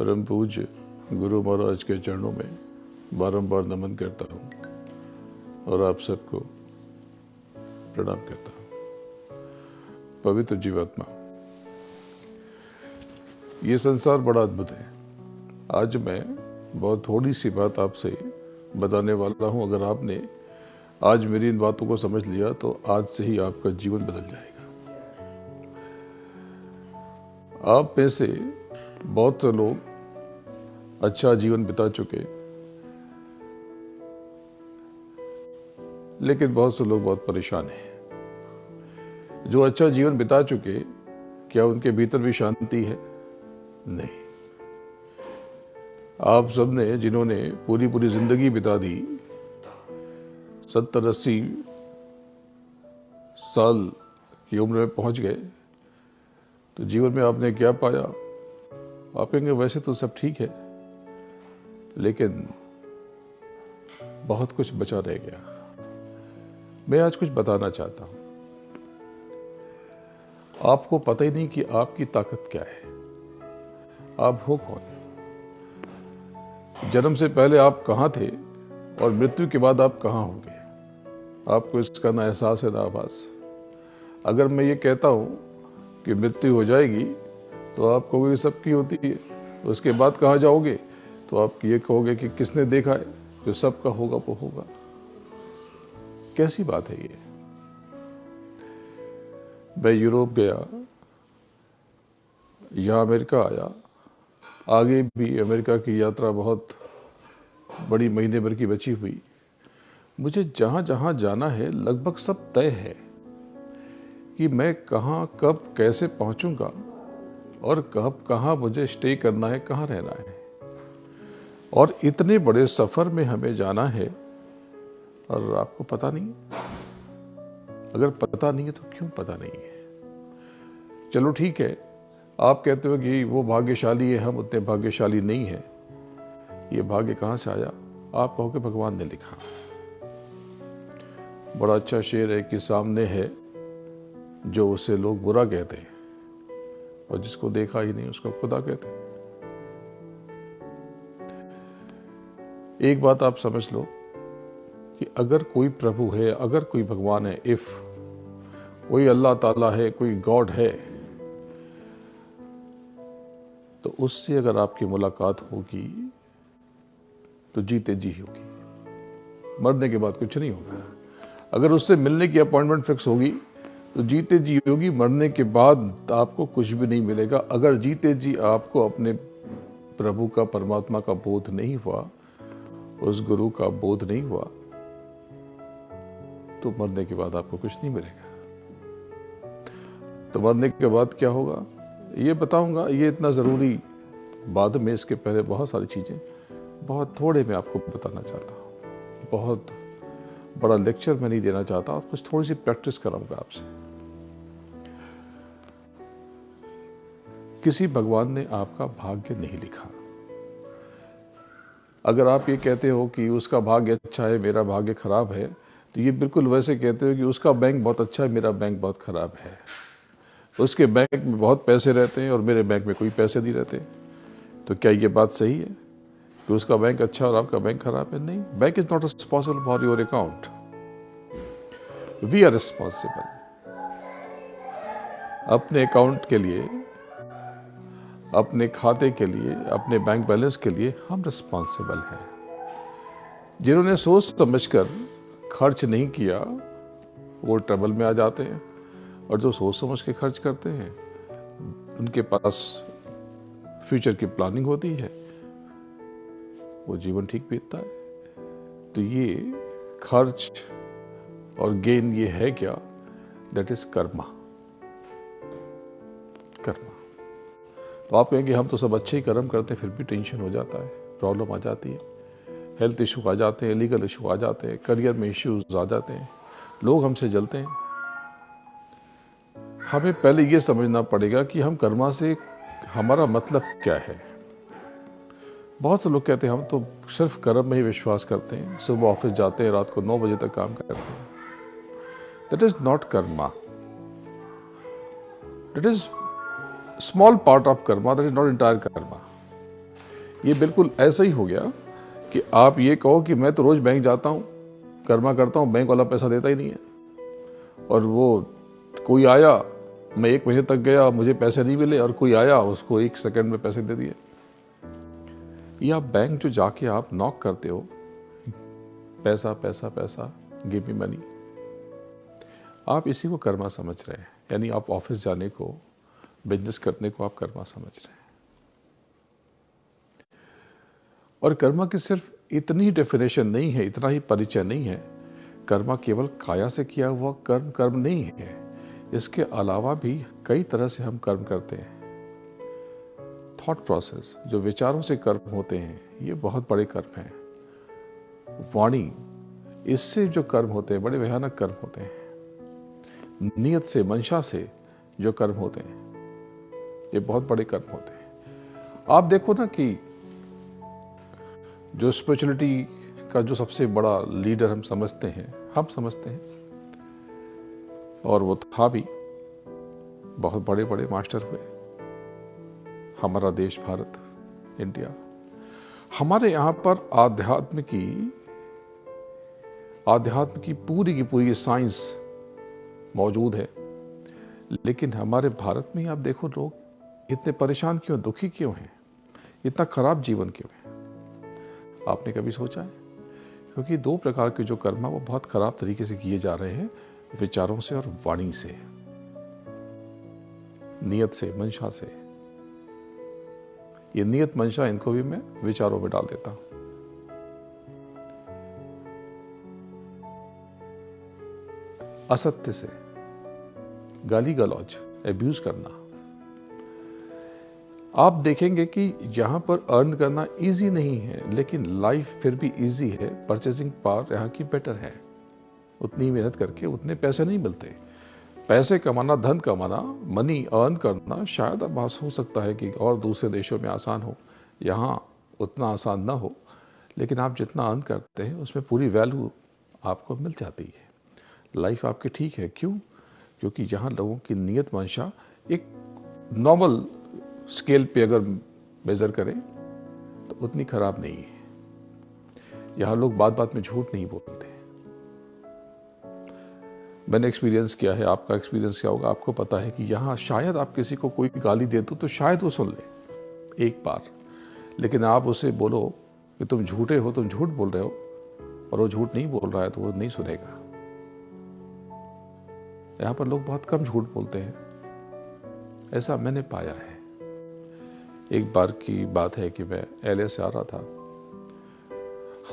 परम पूज्य गुरु महाराज के चरणों में बारंबार नमन करता हूँ और आप सबको प्रणाम करता हूँ। पवित्र जीवात्मा, ये संसार बड़ा अद्भुत है। आज मैं बहुत थोड़ी सी बात आपसे बताने वाला हूँ। अगर आपने आज मेरी इन बातों को समझ लिया तो आज से ही आपका जीवन बदल जाएगा। आप में से बहुत से लोग अच्छा जीवन बिता चुके, लेकिन बहुत से लोग बहुत परेशान हैं। जो अच्छा जीवन बिता चुके, क्या उनके भीतर भी शांति है? नहीं। आप सबने जिन्होंने पूरी पूरी जिंदगी बिता दी, 70-80 साल की उम्र में पहुंच गए, तो जीवन में आपने क्या पाया? आप कहेंगे वैसे तो सब ठीक है, लेकिन बहुत कुछ बचा रह गया। मैं आज कुछ बताना चाहता हूं। आपको पता ही नहीं कि आपकी ताकत क्या है, आप हो कौन। जन्म से पहले आप कहां थे और मृत्यु के बाद आप कहां होंगे, आपको इसका ना एहसास है ना आभास। अगर मैं ये कहता हूं कि मृत्यु हो जाएगी तो आप कहोगे सबकी होती है, उसके बाद कहाँ जाओगे? तो आप ये कहोगे कि किसने देखा है, जो सबका होगा वो होगा। कैसी बात है ये? मैं यूरोप गया, यहाँ अमेरिका आया, आगे भी अमेरिका की यात्रा बहुत बड़ी महीने भर की बची हुई। मुझे जहाँ जहाँ जाना है लगभग सब तय है कि मैं कहाँ कब कैसे पहुँचूंगा और कब कहाँ मुझे स्टे करना है, कहाँ रहना है। और इतने बड़े सफ़र में हमें जाना है और आपको पता नहीं। अगर पता नहीं है तो क्यों पता नहीं है? चलो ठीक है, आप कहते हो कि वो भाग्यशाली है, हम उतने भाग्यशाली नहीं हैं। ये भाग्य कहाँ से आया? आप कहोगे भगवान ने लिखा। बड़ा अच्छा शेर है कि सामने है जो उसे लोग बुरा कहते हैं और जिसको देखा ही नहीं उसको खुदा कहते हैं। एक बात आप समझ लो कि अगर कोई प्रभु है, अगर कोई भगवान है, इफ कोई अल्लाह ताला है, कोई गॉड है, तो उससे अगर आपकी मुलाकात होगी तो जीते जी होगी, मरने के बाद कुछ नहीं होगा। अगर उससे मिलने की अपॉइंटमेंट फिक्स होगी तो जीते जी होगी, मरने के बाद आपको कुछ भी नहीं मिलेगा। अगर जीते जी आपको अपने प्रभु का, परमात्मा का बोध नहीं हुआ, उस गुरु का बोध नहीं हुआ, तो मरने के बाद आपको कुछ नहीं मिलेगा। तो मरने के बाद क्या होगा ये बताऊंगा। ये इतना ज़रूरी बाद में, इसके पहले बहुत सारी चीज़ें बहुत थोड़े मैं आपको बताना चाहता हूँ। बहुत बड़ा लेक्चर मैं नहीं देना चाहता, कुछ थोड़ी सी प्रैक्टिस कराऊंगा आपसे। किसी भगवान ने आपका भाग्य नहीं लिखा। अगर आप ये कहते हो कि उसका भाग्य अच्छा है, मेरा भाग्य खराब है, तो ये बिल्कुल वैसे कहते हो कि उसका बैंक बहुत अच्छा है, मेरा बैंक बहुत खराब है। उसके बैंक में बहुत पैसे रहते हैं और मेरे बैंक में कोई पैसे नहीं रहते। तो क्या ये बात सही है कि उसका बैंक अच्छा और आपका बैंक खराब है? नहीं। Bank is not responsible for your account, we are responsible. अपने अकाउंट के लिए, अपने खाते के लिए, अपने बैंक बैलेंस के लिए हम रिस्पॉन्सिबल हैं। जिन्होंने सोच समझकर खर्च नहीं किया वो ट्रबल में आ जाते हैं, और जो सोच समझ के खर्च करते हैं उनके पास फ्यूचर की प्लानिंग होती है, वो जीवन ठीक बीतता है। तो ये खर्च और गेन ये है क्या? That is karma. कर्मा। तो आप कहेंगे हम तो सब अच्छे ही कर्म करते हैं, फिर भी टेंशन हो जाता है, प्रॉब्लम आ जाती है, हेल्थ इशू आ जाते हैं, लीगल इशू आ जाते हैं, करियर में इश्यूज आ जाते हैं, लोग हमसे जलते हैं। हमें पहले ये समझना पड़ेगा कि हम कर्मा से हमारा मतलब क्या है। बहुत से लोग कहते हैं हम तो सिर्फ कर्म में ही विश्वास करते हैं, सुबह ऑफिस जाते हैं, रात को 9 बजे तक काम करते हैं। That is not Karma, that is small part of Karma, that is not entire Karma. ये बिल्कुल ऐसा ही हो गया कि आप ये कहो कि मैं तो रोज बैंक जाता हूँ, कर्मा करता हूँ, बैंक वाला पैसा देता ही नहीं है। और वो कोई आया, मैं 1 महीने तक गया, मुझे पैसे नहीं मिले, और कोई आया उसको 1 सेकंड में पैसे दे दिए। या बैंक जो जाके आप नॉक करते हो, पैसा पैसा पैसा, गिव मी मनी, आप इसी को कर्मा समझ रहे हैं। यानी आप ऑफिस जाने को, बिजनेस करने को आप कर्मा समझ रहे हैं। और कर्मा की सिर्फ इतनी डेफिनेशन नहीं है, इतना ही परिचय नहीं है। कर्मा केवल काया से किया हुआ कर्म नहीं है। इसके अलावा भी कई तरह से हम कर्म करते हैं। थॉट प्रोसेस, जो विचारों से कर्म होते हैं, ये बहुत बड़े कर्म हैं। वाणी, इससे जो कर्म होते हैं, बड़े भयानक कर्म होते हैं। नियत से, मंशा से जो कर्म होते हैं, ये बहुत बड़े कर्म होते हैं। आप देखो ना कि जो स्पिरिचुअलिटी का जो सबसे बड़ा लीडर हम समझते हैं, और वो था भी, बहुत बड़े बड़े मास्टर हुए। हमारा देश भारत, इंडिया, हमारे यहाँ पर आध्यात्म की पूरी साइंस मौजूद है। लेकिन हमारे भारत में आप देखो, लोग इतने परेशान क्यों, दुखी क्यों हैं, इतना खराब जीवन क्यों है? आपने कभी सोचा है? क्योंकि 2 प्रकार के जो कर्म वो बहुत खराब तरीके से किए जा रहे हैं, विचारों से और वाणी से, नियत से, मंशा से। ये नियत मंशा, इनको भी मैं विचारों में डाल देता हूं। असत्य से, गाली गलौज, एब्यूज करना। आप देखेंगे कि यहां पर अर्न करना इजी नहीं है, लेकिन लाइफ फिर भी इजी है। परचेसिंग पावर यहाँ की बेटर है। उतनी मेहनत करके उतने पैसे नहीं मिलते। पैसे कमाना, धन कमाना, मनी अर्न करना शायद अब हो सकता है कि और दूसरे देशों में आसान हो, यहाँ उतना आसान ना हो, लेकिन आप जितना अर्न करते हैं उसमें पूरी वैल्यू आपको मिल जाती है। लाइफ आपकी ठीक है। क्यों? क्योंकि यहाँ लोगों की नियत मंशा एक नॉर्मल स्केल पे अगर मेजर करें तो उतनी खराब नहीं है। यहाँ लोग बात बात में झूठ नहीं बोलते। मैंने एक्सपीरियंस किया है, आपका एक्सपीरियंस क्या होगा आपको पता है कि यहाँ शायद आप किसी को कोई गाली दे दो तो शायद वो सुन ले एक बार, लेकिन आप उसे बोलो कि तुम झूठे हो, तुम झूठ बोल रहे हो, और वो झूठ नहीं बोल रहा है तो वो नहीं सुनेगा। यहाँ पर लोग बहुत कम झूठ बोलते हैं, ऐसा मैंने पाया है। एक बार की बात है कि मैं LA से आ रहा था।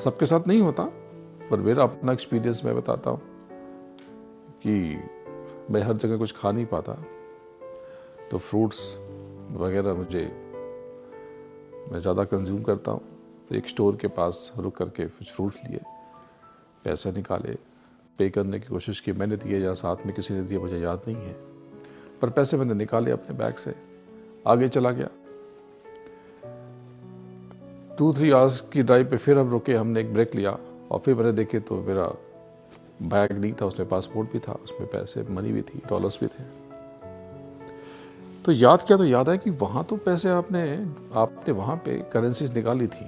सबके साथ नहीं होता, पर मेरा अपना एक्सपीरियंस मैं बताता हूँ कि मैं हर जगह कुछ खा नहीं पाता, तो फ्रूट्स वगैरह मैं ज़्यादा कंज्यूम करता हूँ। तो एक स्टोर के पास रुक करके कुछ फ्रूट्स लिए, पैसा निकाले, पे करने की कोशिश की। मैंने दिए या साथ में किसी ने दिए, मुझे याद नहीं है, पर पैसे मैंने निकाले अपने बैग से, आगे चला गया। 2-3 आवर्स की ड्राइव पे फिर हम रुके, हमने एक ब्रेक लिया, और फिर मैंने देखे तो मेरा बैग नहीं था, उसमें पासपोर्ट भी था, उसमें पैसे, मनी भी थी, डॉलर्स भी थे। तो याद क्या, तो याद है कि वहाँ तो पैसे आपने वहाँ पे करेंसीज निकाली थी,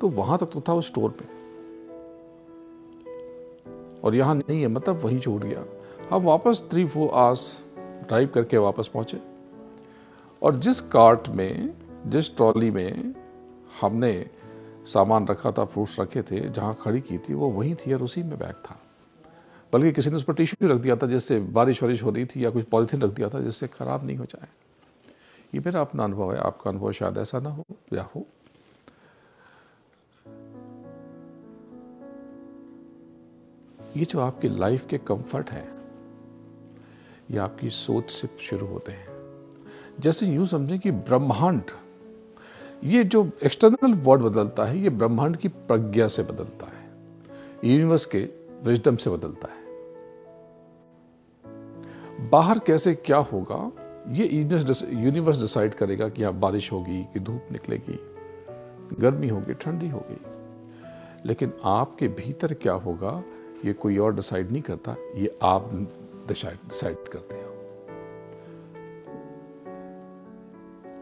तो वहाँ तक तो था उस स्टोर पे, और यहाँ नहीं है, मतलब वहीं छूट गया। हम वापस 3-4 आवर्स ड्राइव करके वापस पहुँचे, और जिस कार्ट में, जिस ट्रॉली में हमने सामान रखा था, फ्रूट्स रखे थे, जहाँ खड़ी की थी वो वहीं थी, और उसी में बैग था। बल्कि किसी ने उस पर टिश्यू रख दिया था, जिससे बारिश वारिश हो रही थी, या कुछ पॉलीथीन रख दिया था जिससे खराब नहीं हो जाए। ये मेरा अपना अनुभव है, आपका अनुभव शायद ऐसा ना हो या हो। ये जो आपकी लाइफ के कंफर्ट है, ये आपकी सोच से शुरू होते हैं। जैसे यूं समझें कि ब्रह्मांड, ये जो एक्सटर्नल वर्ड बदलता है, ये ब्रह्मांड की प्रज्ञा से बदलता है, यूनिवर्स के विजडम से बदलता है। बाहर कैसे क्या होगा ये यूनिवर्स डिसाइड करेगा कि यहाँ बारिश होगी कि धूप निकलेगी, गर्मी होगी, ठंडी होगी, लेकिन आपके भीतर क्या होगा ये कोई और डिसाइड नहीं करता, ये आप डिसाइड करते हो।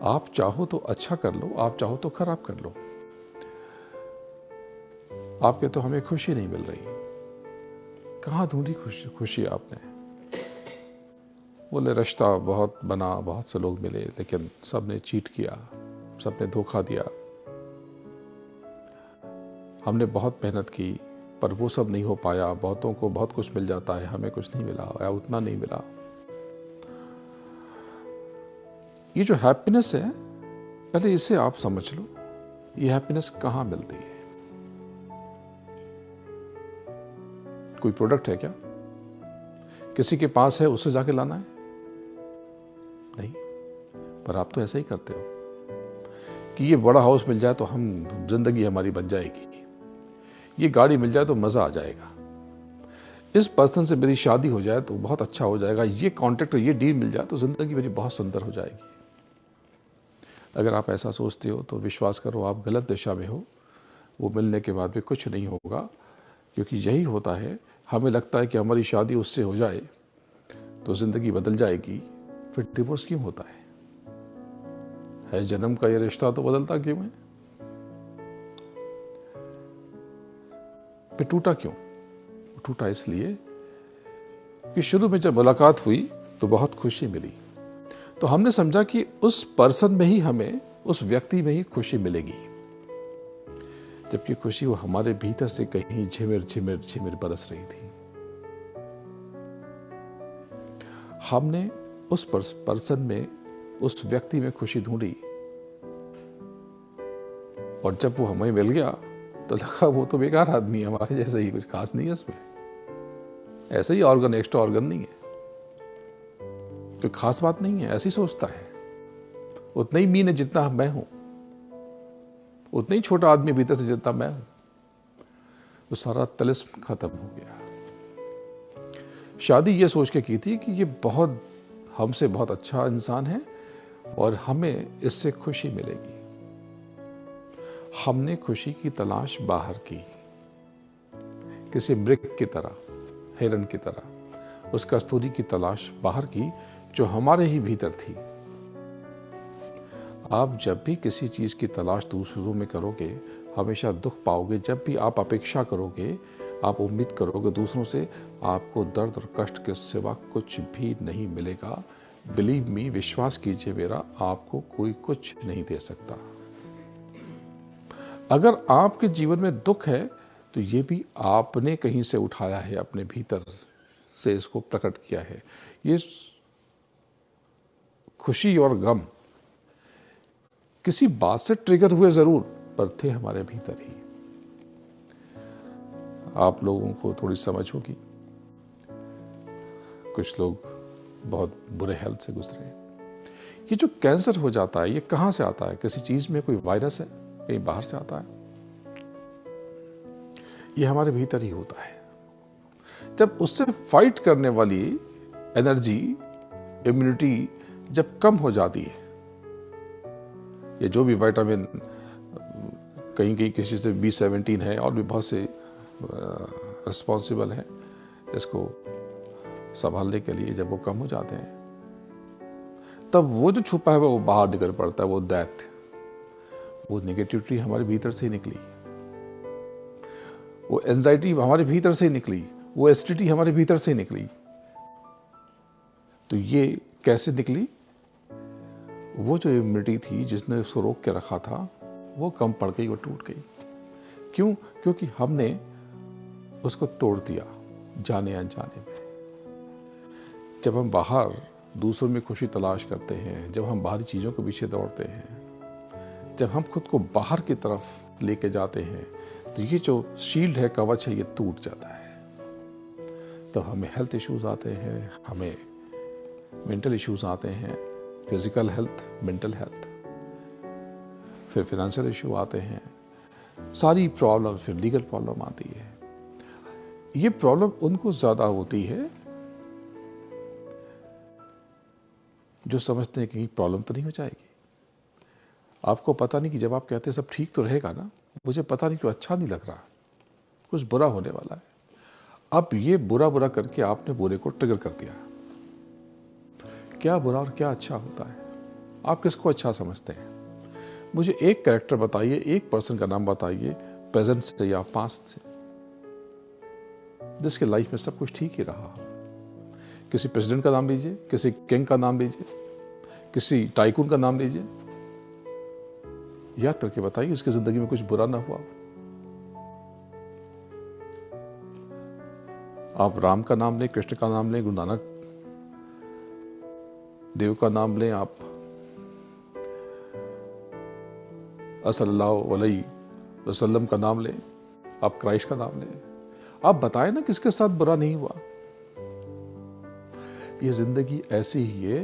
आप चाहो तो अच्छा कर लो, आप चाहो तो खराब कर लो। आपके तो हमें खुशी नहीं मिल रही। कहाँ ढूंढी खुशी आपने? बोले रिश्ता बहुत बना, बहुत से लोग मिले, लेकिन सब ने चीट किया, सब ने धोखा दिया। हमने बहुत मेहनत की पर वो सब नहीं हो पाया। बहुतों को बहुत कुछ मिल जाता है, हमें कुछ नहीं मिला या उतना नहीं मिला। ये जो हैप्पीनेस है, पहले इसे आप समझ लो, ये हैप्पीनेस कहाँ मिलती है? कोई प्रोडक्ट है क्या? किसी के पास है उससे जाके लाना है? नहीं। पर आप तो ऐसा ही करते हो कि ये बड़ा हाउस मिल जाए तो हम जिंदगी हमारी बन जाएगी, ये गाड़ी मिल जाए तो मजा आ जाएगा, इस पर्सन से मेरी शादी हो जाए तो बहुत अच्छा हो जाएगा, ये कॉन्ट्रैक्ट, ये डील मिल जाए तो जिंदगी मेरी बहुत सुंदर हो जाएगी। अगर आप ऐसा सोचते हो तो विश्वास करो आप गलत दिशा में हो। वो मिलने के बाद भी कुछ नहीं होगा, क्योंकि यही होता है। हमें लगता है कि हमारी शादी उससे हो जाए तो जिंदगी बदल जाएगी, फिर डिवोर्स क्यों होता है जन्म का ये रिश्ता तो बदलता क्यों है? फिर टूटा क्यों? टूटा इसलिए कि शुरू में जब मुलाकात हुई तो बहुत खुशी मिली, तो हमने समझा कि उस पर्सन में ही हमें, उस व्यक्ति में ही खुशी मिलेगी, जबकि खुशी वो हमारे भीतर से कहीं झिमिर झिमिर झिमिर बरस रही थी। हमने उस पर्सन में, उस व्यक्ति में खुशी ढूंढी, और जब वो हमें मिल गया तो लगा वो तो बेकार आदमी है, हमारे जैसा ही, कुछ खास नहीं है उसमें, ऐसा ही ऑर्गन, एक्स्ट्रा ऑर्गन नहीं है, कोई खास बात नहीं है, ऐसी सोचता है, उतना ही मीन है जितना मैं हूं, उतना ही छोटा आदमी भीतर से जितना मैं हूं। वो सारा तिलिस्म खत्म हो गया। शादी ये सोच के की थी कि ये बहुत हमसे बहुत अच्छा इंसान है और हमें इससे खुशी मिलेगी। हमने खुशी की तलाश बाहर की, किसी मृग की तरह, हिरण की तरह उस कस्तूरी की तलाश बाहर की जो हमारे ही भीतर थी। आप जब भी किसी चीज की तलाश दूसरों में करोगे हमेशा दुख पाओगे। जब भी आप अपेक्षा करोगे, आप उम्मीद करोगे दूसरों से, आपको दर्द और कष्ट के सिवा कुछ भी नहीं मिलेगा। बिलीव मी, विश्वास कीजिए मेरा, आपको कोई कुछ नहीं दे सकता। अगर आपके जीवन में दुख है तो ये भी आपने कहीं से उठाया है, अपने भीतर से इसको प्रकट किया है। ये खुशी और गम किसी बात से ट्रिगर हुए जरूर, पर थे हमारे भीतर ही। आप लोगों को थोड़ी समझ होगी, कुछ लोग बहुत बुरे हेल्थ से गुजरे। ये जो कैंसर हो जाता है, ये कहां से आता है? किसी चीज में कोई वायरस है, कहीं बाहर से आता है? ये हमारे भीतर ही होता है। जब उससे फाइट करने वाली एनर्जी, इम्यूनिटी जब कम हो जाती है, ये जो भी विटामिन, कहीं कहीं किसी से B17 है और भी बहुत से रिस्पॉन्सिबल हैं इसको संभालने के लिए, जब वो कम हो जाते हैं तब वो जो छुपा है वो बाहर निकल पड़ता है। वो दैट, वो नेगेटिविटी हमारे भीतर से ही निकली, वो एंजाइटी हमारे भीतर से ही निकली, वो एसिडिटी हमारे भीतर से ही निकली। तो ये कैसे निकली? वो जो इम्यूनिटी थी जिसने उसको रोक के रखा था वो कम पड़ गई, वो टूट गई। क्यों? क्योंकि हमने उसको तोड़ दिया जाने अनजाने में। जब हम बाहर दूसरों में खुशी तलाश करते हैं, जब हम बाहरी चीज़ों के पीछे दौड़ते हैं, जब हम खुद को बाहर की तरफ लेके जाते हैं, तो ये जो शील्ड है, कवच है, ये टूट जाता है। तो हमें हेल्थ इश्यूज आते हैं, हमें मेंटल इश्यूज आते हैं, फिजिकल हेल्थ, मेंटल हेल्थ, फिर फाइनेंशियल इशू आते हैं, सारी प्रॉब्लम, फिर लीगल प्रॉब्लम आती है। ये प्रॉब्लम उनको ज्यादा होती है जो समझते हैं कि प्रॉब्लम तो नहीं हो जाएगी। आपको पता नहीं कि जब आप कहते हैं सब ठीक तो रहेगा ना, मुझे पता नहीं क्यों अच्छा नहीं लग रहा, कुछ बुरा होने वाला है। अब ये बुरा बुरा करके आपने बुरे को ट्रिगर कर दिया। क्या बुरा और क्या अच्छा होता है? आप किसको अच्छा समझते हैं? मुझे एक कैरेक्टर बताइए, एक पर्सन का नाम बताइए, प्रेजेंट से या पास्ट से, जिसके लाइफ में सब कुछ ठीक ही रहा। किसी प्रेसिडेंट का नाम लीजिए, किसी किंग का नाम लीजिए, किसी टाइकून का नाम लीजिए, याद करके बताइए इसकी जिंदगी में कुछ बुरा ना हुआ। आप राम का नाम लें, कृष्ण का नाम लें, गुरु नानक देव का नाम लें, आप सल्लल्लाहु अलैहि वसल्लम का नाम लें, आप क्राइस्ट का नाम लें, आप बताएं ना किसके साथ बुरा नहीं हुआ। ये जिंदगी ऐसी ही है